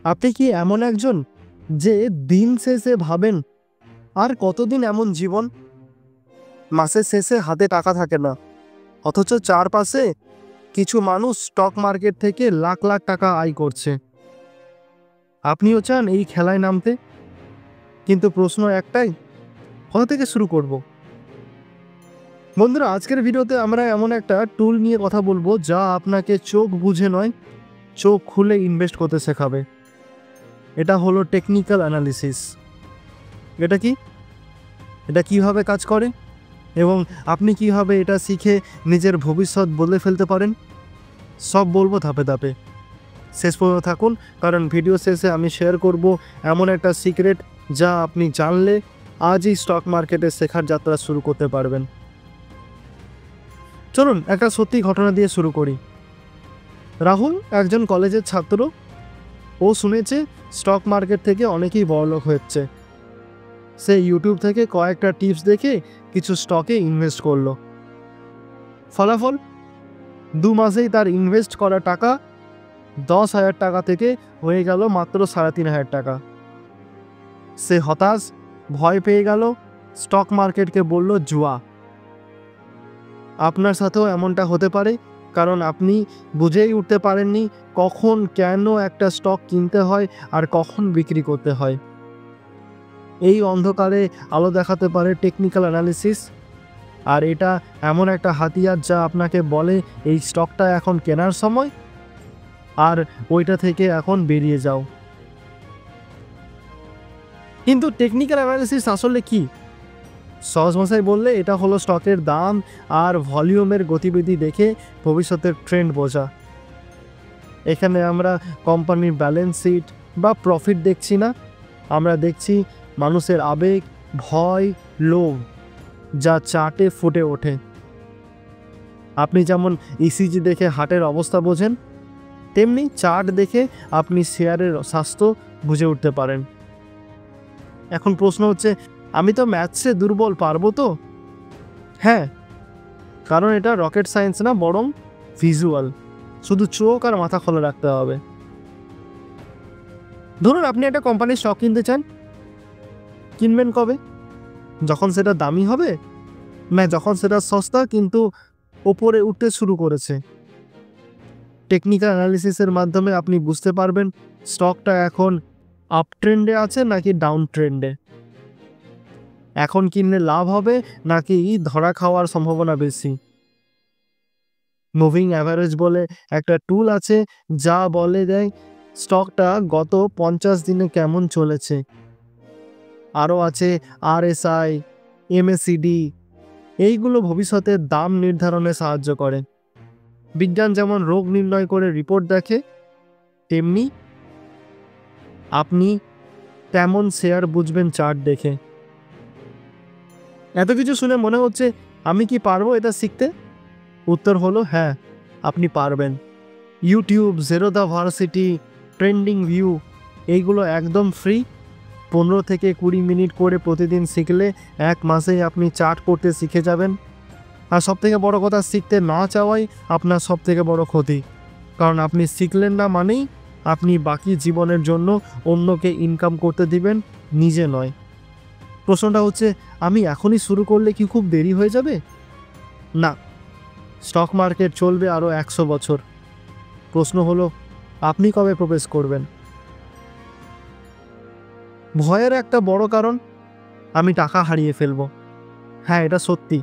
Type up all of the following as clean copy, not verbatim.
আপনি কি এমন একজন যে দিন শেষে ভাবেন আর কতদিন এমন জীবন? মাসের শেষে হাতে টাকা থাকে না, অথচ চারপাশে কিছু মানুষ স্টক মার্কেট থেকে লাখ লাখ টাকা আয় করছে। আপনিও চান এই খেলায় নামতে, কিন্তু প্রশ্ন একটাই, কোথা থেকে শুরু করব? বন্ধুরা, আজকের ভিডিওতে আমরা এমন একটা টুল নিয়ে কথা বলবো যা আপনাকে চোখ বুঝে নয়, চোখ খুলে ইনভেস্ট করতে শেখাবে। এটা হলো টেকনিক্যাল অ্যানালিসিস। এটা কি, এটা কিভাবে কাজ করে এবং আপনি কিভাবে এটা শিখে নিজের ভবিষ্যৎ বদলে ফেলতে পারেন, সব বলবো ধাপে ধাপে। শেষ পর্যন্ত থাকুন, কারণ ভিডিও শেষে আমি শেয়ার করব এমন একটা সিক্রেট যা আপনি জানলে আজই স্টক মার্কেটে শেখার যাত্রা শুরু করতে পারবেন। চলুন একটা সত্যি ঘটনা দিয়ে শুরু করি। রাহুল একজন কলেজের ছাত্র। ও শুনেছে স্টক মার্কেট থেকে অনেকেই বড়লোক হচ্ছে। সে ইউটিউব থেকে কয়েকটা টিপস দেখে কিছু স্টকে ইনভেস্ট করলো। ফলাফল, 2 মাসেই তার ইনভেস্ট করা টাকা 10,000 টাকা থেকে হয়ে গেল মাত্র 3,500 টাকা। সে হতাশ, ভয় পেয়ে গেল, স্টক মার্কেটকে বলল জুয়া। আপনার সাথেও এমনটা হতে পারে, কারণ আপনি বুঝেই উঠতে পারেননি কখন কেন একটা স্টক কিনতে হয় আর কখন বিক্রি করতে হয়। এই অন্ধকারে আলো দেখাতে পারে টেকনিক্যাল অ্যানালিসিস, আর এটা এমন একটা হাতিয়ার যা আপনাকে বলে এই স্টকটা এখন কেনার সময়, আর ওইটা থেকে এখন বেরিয়ে যাও। কিন্তু টেকনিক্যাল অ্যানালিসিস আসলে কি? সহজ ভাষায় বললে এটা হলো স্টকের দাম আর ভলিউমের গতিবিধি দেখে ভবিষ্যতের ট্রেন্ড বোঝা। এখানে আমরা কোম্পানির ব্যালেন্স শিট বা প্রফিট দেখছি না, আমরা দেখছি মানুষের আবেগ, ভয়, লোভ, যা চার্টে ফুটে ওঠে। আপনি যেমন ইসিজি দেখে হার্টের অবস্থা বোঝেন, তেমনি চার্ট দেখে আপনি শেয়ারের স্বাস্থ্য বুঝে উঠতে পারেন। এখন প্রশ্ন হচ্ছে, আমি তো ম্যাথসে দুর্বল, পারবো তো? হ্যাঁ, কারণ এটা রকেট সায়েন্স না, বরং ভিজুয়াল। শুধু চোখ আর মাথা খোলা রাখতে হবে। ধরুন আপনি একটা কোম্পানির স্টক কিনতে চান। কিনবেন কবে? যখন সেটা দামি হবে, না যখন সেটা সস্তা কিন্তু ওপরে উঠতে শুরু করেছে। টেকনিক্যাল অ্যানালিসিসের মাধ্যমে আপনি বুঝতে পারবেন স্টকটা এখন আপ ট্রেন্ডে আছে নাকি ডাউন ট্রেন্ডে, এখন কিনলে লাভ হবে নাকি ধরা খাওয়ার সম্ভাবনা বেশি। মুভিং অ্যাভারেজ বলে একটা টুল আছে যা বলে দেয় স্টকটা গত 50 দিনে কেমন চলেছে। আরও আছে RSI, MACD, এইগুলো ভবিষ্যতের দাম নির্ধারণে সাহায্য করে। বিজ্ঞান যেমন রোগ নির্ণয় করে রিপোর্ট দেখে, তেমনি আপনি তেমন শেয়ার বুঝবেন চার্ট দেখে। এত কিছু শুনে মনে হচ্ছে আমি কি পারবো এটা শিখতে? উত্তর হলো হ্যাঁ, আপনি পারবেন। YouTube, Zerodha varsity, trending view, এইগুলো একদম ফ্রি। 15 থেকে 20 মিনিট করে প্রতিদিন শিখলে 1 মাসেই আপনি চার্ট পড়তে শিখে যাবেন। আর সবথেকে বড় কথা, শিখতে না চাওয়াই আপনার সবথেকে বড় ক্ষতি, কারণ আপনি শিখলেন না মানেই আপনি বাকি জীবনের জন্য অন্যকে ইনকাম করতে দিবেন, নিজে নয়। প্রশ্নটা হচ্ছে, আমি এখনই শুরু করলে কি খুব দেরি হয়ে যাবে? না, স্টক মার্কেট চলবে আরও 100 বছর। প্রশ্ন হলো, আপনি কবে প্রবেশ করবেন? ভয়ের একটা বড় কারণ, আমি টাকা হারিয়ে ফেলব। হ্যাঁ, এটা সত্যি,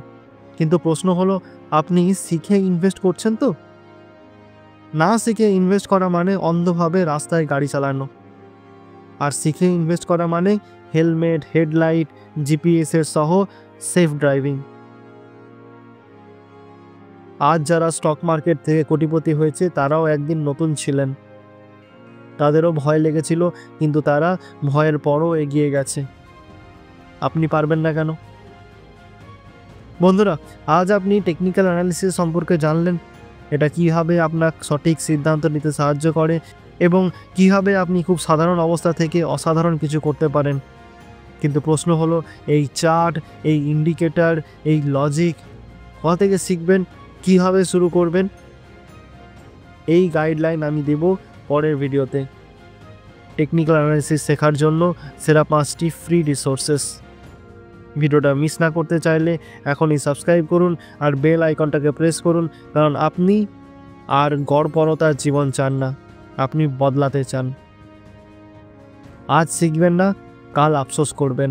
কিন্তু প্রশ্ন হলো আপনি শিখে ইনভেস্ট করছেন তো? না শিখে ইনভেস্ট করা মানে অন্ধভাবে রাস্তায় গাড়ি চালানো, আর শিখে ইনভেস্ট করা মানে হেলমেট, হেডলাইট, GPS এর সহ সেফ ড্রাইভিং। আজ যারা স্টক মার্কেট থেকে কোটিপতি হয়েছে তারাও একদিন নতুন ছিলেন। তাদেরও ভয় লেগেছিল, কিন্তু তারা ভয়ের পরও এগিয়ে গেছে। আপনি পারবেন না কেন? বন্ধুরা, আজ আপনি টেকনিক্যাল অ্যানালিসিস সম্পর্কে জানলেন। এটা কীভাবে আপনার সঠিক সিদ্ধান্ত নিতে সাহায্য করে এবং কীভাবে আপনি খুব সাধারণ অবস্থা থেকে অসাধারণ কিছু করতে পারেন। কিন্তু প্রশ্ন হলো, এই চার্ট, এই ইন্ডিকেটর, এই লজিক কোথা থেকে শিখবেন, কীভাবে শুরু করবেন? এই গাইডলাইন আমি দেব পরের ভিডিওতে। টেকনিক্যাল অ্যানালাইসিস শেখার জন্য সেরা 5টি ফ্রি রিসোর্সেস। ভিডিওটা মিস না করতে চাইলে এখনই সাবস্ক্রাইব করুন আর বেল আইকনটাকে প্রেস করুন, কারণ আপনি আর গড়পড়তার জীবন চান না, আপনি বদলাতে চান। আজ শিখবেন না, কাল আফসোস করবেন।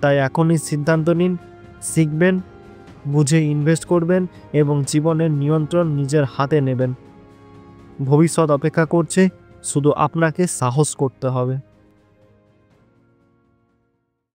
তাই এখনই সিদ্ধান্ত নিন, শিখবেন, বুঝে ইনভেস্ট করবেন এবং জীবনের নিয়ন্ত্রণ নিজের হাতে নেবেন। ভবিষ্যৎ অপেক্ষা করছে, শুধু আপনাকে সাহস করতে হবে।